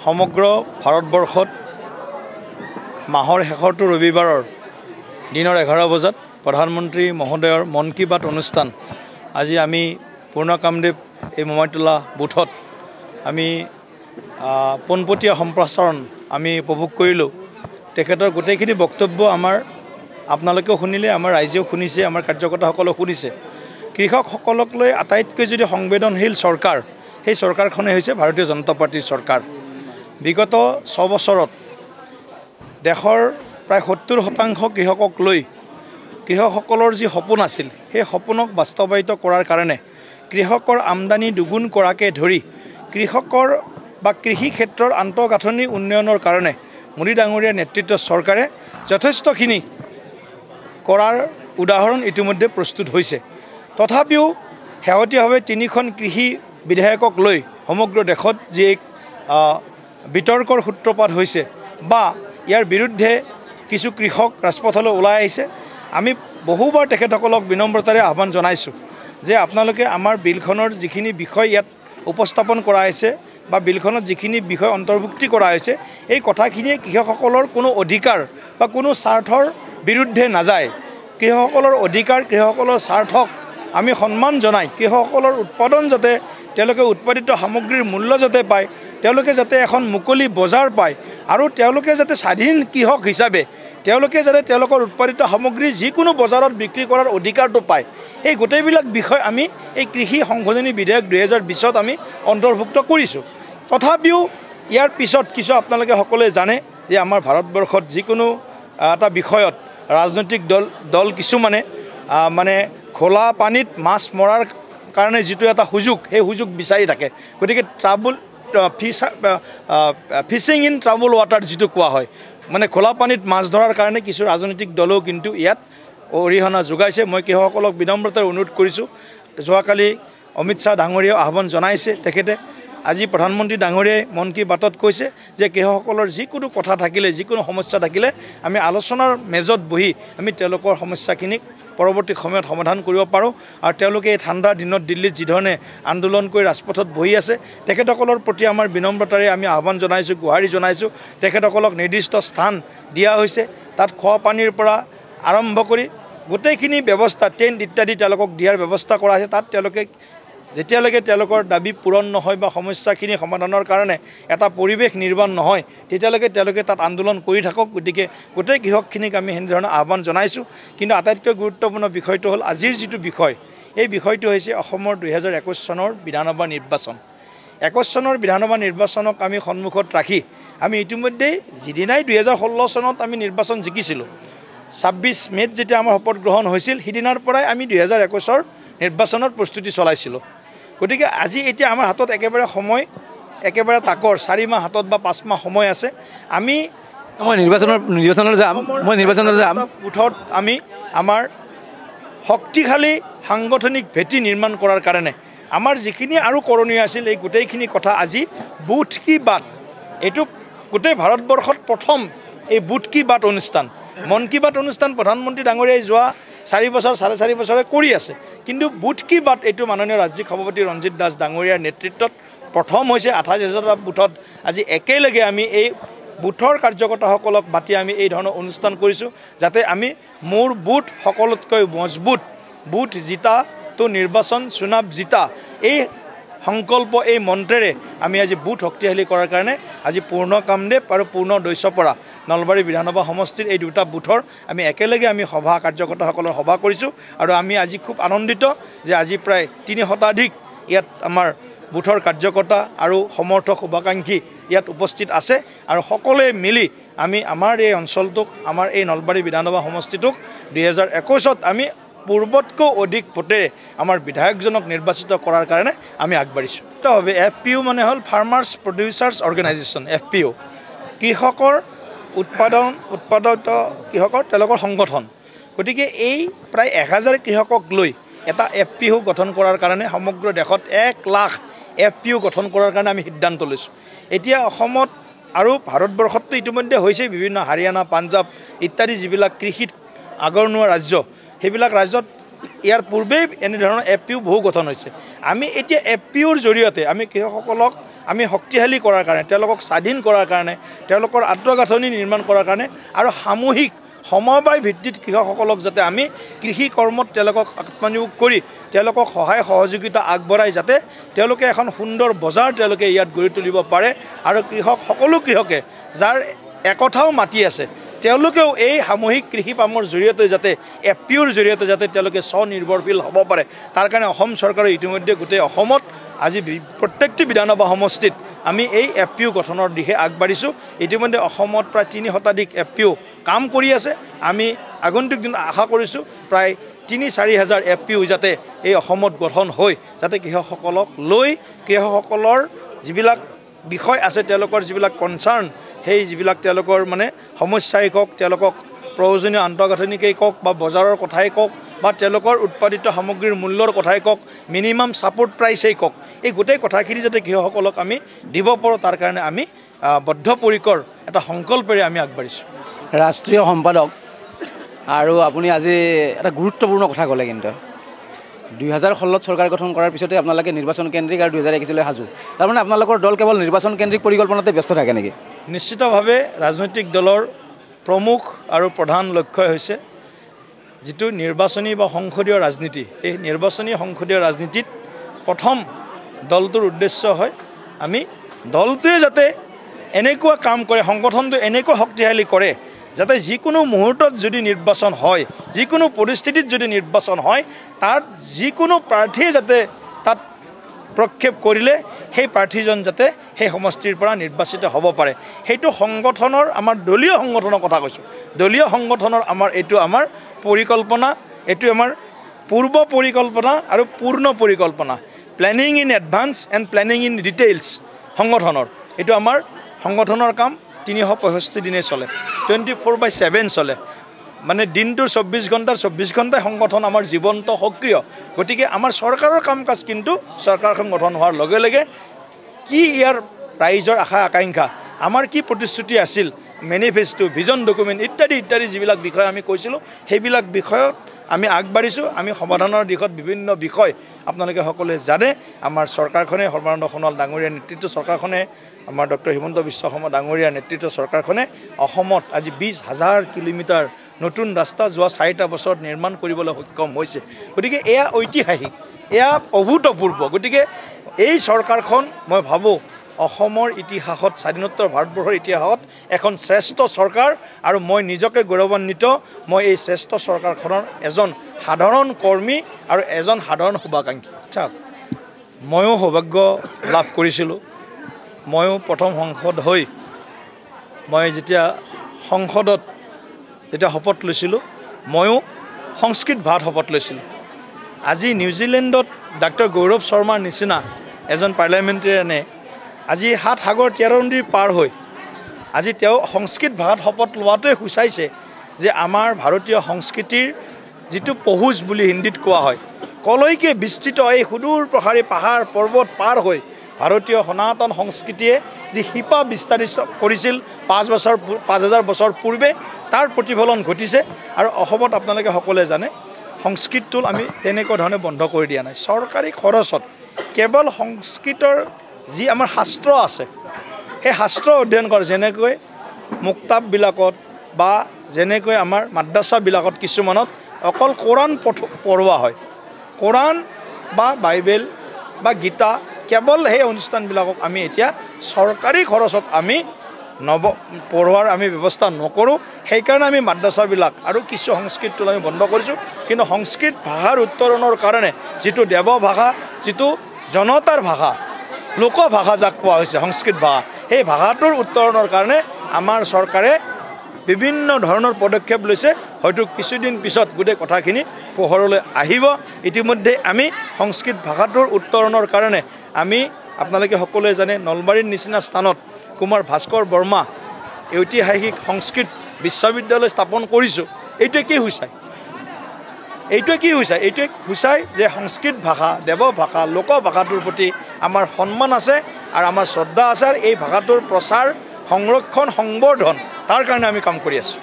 সমগ্ৰ ভাৰতবৰ্ষত মাহৰ শেষৰটো ৰবিবাৰৰ দিনৰ 11 বজাত প্ৰধানমন্ত্ৰী মহোদয়ৰ মন কী বাত অনুষ্ঠান আজি আমি পূৰ্ণ কামদেৱ এই মমাইতলা বুথত আমি পোনপটীয়া সম্প্ৰচাৰণ আমি উপভোগ কৰিলোঁ। তেখেতৰ গোটেইখিনি বক্তব্য আমাৰ আপোনালোকেও শুনিলে, আমাৰ ৰাইজেও শুনিছে, আমাৰ কাৰ্যকৰ্তাসকলেও শুনিছে। কৃষকসকলক লৈ আটাইতকৈ যদি সংবেদনশীল চৰকাৰ, সেই চৰকাৰখনেই হৈছে ভাৰতীয় জনতা পাৰ্টিৰ চৰকাৰ। বিগত 6 বছৰত দেশৰ প্ৰায় 70% কৃষকক লৈ কৃষকসকলৰ যি সপোন আছিল, সেই সপোনক বাস্তৱায়িত কৰাৰ কাৰণে কৃষকৰ আমদানি দুগুণ কৰাকে ধৰি কৃষকৰ বা কৃষি ক্ষেত্ৰৰ আন্তঃগাঁথনি উন্নয়নৰ কাৰণে মোদী ডাঙৰীয়াৰ নেতৃত্বৰ চৰকাৰে যথেষ্টখিনি কৰাৰ উদাহৰণ ইতিমধ্যে প্ৰস্তুত হৈছে। তথাপিও শেহতীয়াভাৱে 3খন কৃষি বিধেয়কক লৈ সমগ্ৰ দেশত যি বিতৰ্কৰ সূত্ৰপাত হৈছে বা ইয়াৰ বিৰুদ্ধে কিছু কৃষক ৰাজপথলৈ ওলাই আহিছে, আমি বহুবাৰ তেখেতসকলক বিনম্ৰতাৰে আহ্বান জনাইছোঁ যে আপোনালোকে আমাৰ বিলখনৰ যিখিনি বিষয় ইয়াত উপস্থাপন কৰা হৈছে বা বিলখনত যিখিনি বিষয় অন্তৰ্ভুক্তি কৰা হৈছে, এই কথাখিনিয়ে কৃষকসকলৰ কোনো অধিকাৰ বা কোনো স্বাৰ্থৰ বিৰুদ্ধে নাযায়। কৃষকসকলৰ অধিকাৰ, কৃষকসকলৰ স্বাৰ্থক আমি সন্মান জনাই কৃষকসকলৰ উৎপাদন যাতে তেওঁলোকে উৎপাদিত সামগ্ৰীৰ মূল্য যাতে পায়, তেওঁলোকে যাতে এখন মুকলি বজাৰ পায় আৰু তেওঁলোকে যাতে স্বাধীন কৃষক হিচাপে তেওঁলোকে যাতে তেওঁলোকৰ উৎপাদিত সামগ্ৰী যিকোনো বজাৰত বিক্ৰী কৰাৰ অধিকাৰটো পায়, এই গোটেইবিলাক বিষয় আমি এই কৃষি সংশোধনী বিধেয়ক 2020ত আমি অন্তৰ্ভুক্ত কৰিছোঁ। তথাপিও ইয়াৰ পিছত কিছু আপোনালোকে সকলোৱে জানে যে আমাৰ ভাৰতবৰ্ষত যিকোনো এটা বিষয়ত ৰাজনৈতিক দল কিছুমানে মানে খোলা পানীত মাছ মৰাৰ কাৰণে যিটো এটা সুযোগ, সেই সুযোগ বিচাৰি থাকে। গতিকে ফিচিং ইন ট্ৰাবল ৱাটাৰ যিটো কোৱা হয়, মানে খোলা পানীত মাছ ধৰাৰ কাৰণে কিছু ৰাজনৈতিক দলেও কিন্তু ইয়াত অৰিহণা যোগাইছে। মই কৃষকসকলক বিনম্ৰতাৰে অনুৰোধ কৰিছোঁ, যোৱাকালি অমিত শ্বাহ ডাঙৰীয়াও আহ্বান জনাইছে, তেখেতে আজি প্ৰধানমন্ত্ৰী ডাঙৰীয়াই মন কী বাতত কৈছে যে কৃষকসকলৰ যিকোনো কথা থাকিলে, যিকোনো সমস্যা থাকিলে আমি আলোচনাৰ মেজত বহি আমি তেওঁলোকৰ সমস্যাখিনিক পৰৱৰ্তী সময়ত সমাধান কৰিব পাৰোঁ। আৰু তেওঁলোকে এই ঠাণ্ডাৰ দিনত দিল্লীত যিধৰণে আন্দোলন কৰি ৰাজপথত বহি আছে, তেখেতসকলৰ প্ৰতি আমাৰ বিনম্ৰতাৰে আমি আহ্বান জনাইছোঁ, গুহাৰি জনাইছোঁ। তেখেতসকলক নিৰ্দিষ্ট স্থান দিয়া হৈছে, তাত খোৱা পানীৰ পৰা আৰম্ভ কৰি গোটেইখিনি ব্যৱস্থা, টেণ্ট ইত্যাদি তেওঁলোকক দিয়াৰ ব্যৱস্থা কৰা হৈছে। তাত তেওঁলোকে যেতিয়ালৈকে তেওঁলোকৰ দাবী পূৰণ নহয় বা সমস্যাখিনি সমাধানৰ কাৰণে এটা পৰিৱেশ নিৰ্মাণ নহয়, তেতিয়ালৈকে তেওঁলোকে তাত আন্দোলন কৰি থাকক। গতিকে গোটেই কৃষকখিনিক আমি সেনেধৰণে আহ্বান জনাইছোঁ। কিন্তু আটাইতকৈ গুৰুত্বপূৰ্ণ বিষয়টো হ'ল আজিৰ যিটো বিষয়, এই বিষয়টো হৈছে অসমৰ 2021 চনৰ বিধানসভা নিৰ্বাচন। 21 চনৰ বিধানসভা নিৰ্বাচনক আমি সন্মুখত ৰাখি আমি ইতিমধ্যেই যিদিনাই 2016 চনত আমি নিৰ্বাচন জিকিছিলোঁ, 26 মে'ত যেতিয়া আমাৰ শপত গ্ৰহণ হৈছিল, সিদিনাৰ পৰাই আমি 2021 নিৰ্বাচনৰ প্ৰস্তুতি চলাইছিলোঁ। গতিকে আজি এতিয়া আমাৰ হাতত একেবাৰে তাকৰ 4 মাহ হাতত বা 5 মাহ সময় আছে। আমি নিৰ্বাচনৰ যাম বুথত আমি আমাৰ শক্তিশালী সাংগঠনিক ভেটি নিৰ্মাণ কৰাৰ কাৰণে আমাৰ যিখিনি আৰু কৰণীয় আছিল, এই গোটেইখিনি কথা আজি বুথ কি বাত, এইটো গোটেই ভাৰতবৰ্ষত প্ৰথম এই বুথ কি বাত অনুষ্ঠান, মন কী বাত অনুষ্ঠান প্ৰধানমন্ত্ৰী ডাঙৰীয়াই যোৱা 4 বছৰ 4.5 বছৰে কৰি আছে। কিন্তু বুথ কি বাত এইটো মাননীয় ৰাজ্যিক সভাপতি ৰঞ্জিত দাস ডাঙৰীয়াৰ নেতৃত্বত প্ৰথম হৈছে। 28,000টা বুথত আজি একেলগে আমি এই বুথৰ কাৰ্যকৰ্তাসকলক মাতি আমি এই ধৰণৰ অনুষ্ঠান কৰিছোঁ, যাতে আমি মোৰ বুথ সকলোতকৈ মজবুত, বুথ জিতা তো নিৰ্বাচন চুনাব জিতা, এই সংকল্প, এই মন্ত্ৰেৰে আমি আজি বুথ শক্তিশালী কৰাৰ কাৰণে আজি পূৰ্ণ কামদেৱ আৰু পূৰ্ণ দৈচপৰা নলবাৰী বিধানসভা সমষ্টিৰ এই দুটা বুথৰ আমি একেলগে আমি কাৰ্যকৰ্তাসকলৰ সভা কৰিছোঁ। আৰু আমি আজি খুব আনন্দিত যে আজি প্ৰায় 3 শতাধিক ইয়াত আমাৰ বুথৰ কাৰ্যকৰ্তা আৰু সমৰ্থক শুভাকাংক্ষী ইয়াত উপস্থিত আছে। আৰু সকলোৱে মিলি আমি আমাৰ এই অঞ্চলটোক, আমাৰ এই নলবাৰী বিধানসভা সমষ্টিটোক 2021ত আমি পূৰ্বতকৈ অধিক ভোটেৰে আমাৰ বিধায়কজনক নিৰ্বাচিত কৰাৰ কাৰণে আমি আগবাঢ়িছোঁ। তবে FPO মানে হ'ল ফাৰ্মাৰ্ছ প্ৰডিউচাৰ্ছ অৰ্গেনাইজেশ্যন। FPO কৃষকৰ উৎপাদিত কৃষকৰ তেওঁলোকৰ সংগঠন। গতিকে এই প্ৰায় 1000 কৃষকক লৈ এটা FPO গঠন কৰাৰ কাৰণে সমগ্ৰ দেশত 1 লাখ FPO গঠন কৰাৰ কাৰণে আমি সিদ্ধান্ত লৈছোঁ। এতিয়া অসমত আৰু ভাৰতবৰ্ষততো ইতিমধ্যে হৈছে, বিভিন্ন হাৰিয়ানা, পাঞ্জাৱ ইত্যাদি যিবিলাক কৃষিত আগৰণুৱা ৰাজ্য, সেইবিলাক ৰাজ্যত ইয়াৰ পূৰ্বেই এনেধৰণৰ FPO বহু গঠন হৈছে। আমি এতিয়া FPOৰ জৰিয়তে আমি কৃষকসকলক আমি শক্তিশালী কৰাৰ কাৰণে তেওঁলোকক স্বাধীন কৰাৰ কাৰণে তেওঁলোকৰ আত্মগাঁথনি নিৰ্মাণ কৰাৰ কাৰণে আৰু সামূহিক সমবায় ভিত্তিত কৃষকসকলক যাতে আমি কৃষি কৰ্মত তেওঁলোকক আত্মনিয়োগ কৰি তেওঁলোকক সহায় সহযোগিতা আগবঢ়াই যাতে তেওঁলোকে এখন সুন্দৰ বজাৰ তেওঁলোকে ইয়াত গঢ়ি তুলিব পাৰে আৰু সকলো কৃষকে যাৰ একঠাও মাটি আছে তেওঁলোকেও এই সামূহিক কৃষি পামৰ জৰিয়তে যাতে এফপিঅ'ৰ জৰিয়তে যাতে তেওঁলোকে স্বনিৰ্ভৰশীল হ'ব পাৰে তাৰ কাৰণে অসম চৰকাৰে ইতিমধ্যে গোটেই অসমত আজি প্ৰত্যেকটি বিধানসভা সমষ্টিত আমি এই এফপিঅ' গঠনৰ দিশে আগবাঢ়িছোঁ ইতিমধ্যে অসমত প্ৰায় ৩ শতাধিক এফপিঅ' কাম কৰি আছে আমি আগন্তুক দিনত আশা কৰিছোঁ প্ৰায় ৩-৪ হাজাৰ এফপিঅ' যাতে এই অসমত গঠন হৈ যাতে কৃষকসকলক লৈ কৃষকসকলৰ যিবিলাক বিষয় আছে তেওঁলোকৰ যিবিলাক কনচাৰ্ণ সেই যিবিলাক তেওঁলোকৰ মানে সমস্যাই কওক তেওঁলোকক প্ৰয়োজনীয় আন্তঃগাঁথনিকেই কওক বা বজাৰৰ কথাই কওক বা তেওঁলোকৰ উৎপাদিত সামগ্ৰীৰ মূল্যৰ কথাই কওক মিনিমাম ছাপোৰ্ট প্ৰাইচেই কওক এই গোটেই কথাখিনি যাতে কৃষকসকলক আমি দিব পাৰোঁ তাৰ কাৰণে আমি বদ্ধপৰিকৰ এটা সংকল্পৰে আমি আগবাঢ়িছোঁ ৰাষ্ট্ৰীয় সম্পাদক আৰু আপুনি আজি এটা গুৰুত্বপূৰ্ণ কথা ক'লে কিন্তু 2016 চৰকাৰ গঠন কৰাৰ পিছতে আপোনালোকে নিৰ্বাচন কেন্দ্ৰিক আৰু 2021 সাজু তাৰমানে আপোনালোকৰ দল কেৱল নিৰ্বাচন কেন্দ্ৰিক পৰিকল্পনাতে ব্যস্ত থাকে নেকি নিশ্চিতভাৱে ৰাজনৈতিক দলৰ প্ৰমুখ আৰু প্ৰধান লক্ষ্যই হৈছে যিটো নিৰ্বাচনী বা সংসদীয় ৰাজনীতি এই নিৰ্বাচনী সংসদীয় ৰাজনীতিত প্ৰথম দলটোৰ উদ্দেশ্য হয় আমি দলটোৱে যাতে এনেকুৱা কাম কৰে সংগঠনটো এনেকুৱা শক্তিশালী কৰে যাতে যিকোনো মুহূৰ্তত যদি নিৰ্বাচন হয় যিকোনো পৰিস্থিতিত যদি নিৰ্বাচন হয় তাত যিকোনো প্ৰাৰ্থীয়ে যাতে তাত প্ৰক্ষেপ কৰিলে সেই প্ৰাৰ্থীজন যাতে সেই সমষ্টিৰ পৰা নিৰ্বাচিত হ'ব পাৰে সেইটো সংগঠনৰ আমাৰ দলীয় সংগঠনৰ কথা কৈছোঁ দলীয় সংগঠনৰ আমাৰ এইটো আমাৰ পৰিকল্পনা এইটো আমাৰ পূৰ্ব পৰিকল্পনা আৰু পূৰ্ণ পৰিকল্পনা planning in advance and planning in details সংগঠনৰ এইটো আমাৰ সংগঠনৰ কাম 365 দিনে চলে 24/7 চলে মানে দিনটোৰ 24 ঘণ্টাৰ 24 ঘণ্টাই সংগঠন আমাৰ জীৱন্ত সক্ৰিয় গতিকে আমাৰ চৰকাৰৰ কাম কাজ কিন্তু চৰকাৰখন গঠন হোৱাৰ লগে লগে কি ইয়াৰ ৰাইজৰ আশা আকাংক্ষা আমাৰ কি প্ৰতিশ্ৰুতি আছিল মেনিফেষ্টো ভিজন ডকুমেণ্ট ইত্যাদি ইত্যাদি যিবিলাক বিষয় আমি কৈছিলোঁ সেইবিলাক বিষয়ত আমি আগবাঢ়িছোঁ আমি সমাধানৰ দিশত বিভিন্ন বিষয় আপোনালোকে সকলোৱে জানে আমাৰ চৰকাৰখনে সৰ্বানন্দ সোণোৱাল ডাঙৰীয়াৰ নেতৃত্ব চৰকাৰখনে আমাৰ ডক্টৰ হিমন্ত বিশ্ব শৰ্মা ডাঙৰীয়াৰ নেতৃত্ব চৰকাৰখনে অসমত আজি 20,000 কিলোমিটাৰ নতুন ৰাস্তা যোৱা 4টা বছৰত নিৰ্মাণ কৰিবলৈ সক্ষম হৈছে গতিকে এয়া ঐতিহাসিক এয়া অভূতপূৰ্ব গতিকে এই চৰকাৰখন মই ভাবোঁ অসমৰ ইতিহাসত স্বাধীনোত্তৰ ভাৰতবৰ্ষৰ ইতিহাসত এখন শ্ৰেষ্ঠ চৰকাৰ আৰু মই নিজকে গৌৰৱান্বিত মই এই শ্ৰেষ্ঠ চৰকাৰখনৰ এজন সাধাৰণ কৰ্মী আৰু এজন সাধাৰণ শুভাকাংক্ষী চাওক ময়ো সৌভাগ্য লাভ কৰিছিলোঁ ময়ো প্ৰথম সংসদ হৈ মই যেতিয়া সংসদত যেতিয়া শপত লৈছিলোঁ ময়ো সংস্কৃত ভাষাত শপত লৈছিলোঁ আজি নিউজিলেণ্ডত ডক্টৰ গৌৰৱ শৰ্মাৰ নিচিনা এজন পাৰ্লামেণ্টেৰিয়ানে আজি 7 সাগৰ 13 নদী পাৰ হৈ আজি তেওঁ সংস্কৃত ভাষাত শপত লোৱাটোৱে সূচাইছে যে আমাৰ ভাৰতীয় সংস্কৃতিৰ যিটো পহুজ বুলি হিন্দীত কোৱা হয় কলৈকে বিস্তৃত এই সুদূৰ প্ৰসাৰী পাহাৰ পৰ্বত পাৰ হৈ ভাৰতীয় সনাতন সংস্কৃতিয়ে যি শিপা বিস্তাৰিত কৰিছিল 5,000 বছৰ পূৰ্বে তাৰ প্ৰতিফলন ঘটিছে আৰু অসমত আপোনালোকে সকলোৱে জানে সংস্কৃতটো আমি তেনেকুৱা ধৰণে বন্ধ কৰি দিয়া নাই চৰকাৰী খৰচত কেৱল সংস্কৃতৰ যি আমাৰ শাস্ত্ৰ আছে সেই শাস্ত্ৰ অধ্যয়ন কৰে যেনেকৈ মুক্তাববিলাকত বা যেনেকৈ আমাৰ মাদ্ৰাছাবিলাকত কিছুমানত অকল কোৰাণ পঢ়োৱা হয় কোৰাণ বা বাইবেল বা গীতা কেৱল সেই অনুষ্ঠানবিলাকক আমি এতিয়া চৰকাৰী খৰচত আমি পঢ়োৱাৰ আমি ব্যৱস্থা নকৰোঁ সেইকাৰণে আমি মাদ্ৰাছাবিলাক আৰু কিছু সংস্কৃতটো আমি বন্ধ কৰিছোঁ কিন্তু সংস্কৃত ভাষাৰ উত্তৰণৰ কাৰণে যিটো দেৱ ভাষা যিটো জনতাৰ ভাষা লোকভাষা যাক কোৱা হৈছে সংস্কৃত ভাষা সেই ভাষাটোৰ উত্তৰণৰ কাৰণে আমাৰ চৰকাৰে বিভিন্ন ধৰণৰ পদক্ষেপ লৈছে হয়তো কিছুদিন পিছত গোটেই কথাখিনি পোহৰলৈ আহিব ইতিমধ্যে আমি সংস্কৃত ভাষাটোৰ উত্তৰণৰ কাৰণে আমি আপোনালোকে সকলোৱে জানে নলবাৰীৰ নিচিনা স্থানত কুমাৰ ভাস্কৰ বৰ্মা ঐতিহাসিক সংস্কৃত বিশ্ববিদ্যালয় স্থাপন কৰিছোঁ এইটোৱে কি সূচায় এইটোৱে সূচায় যে সংস্কৃত ভাষা দেৱ ভাষা লোকভাষাটোৰ প্ৰতি আমাৰ সন্মান আছে আৰু আমাৰ শ্ৰদ্ধা আছে আৰু এই ভাষাটোৰ প্ৰচাৰ সংৰক্ষণ সংবৰ্ধন তাৰ কাৰণে আমি কাম কৰি আছোঁ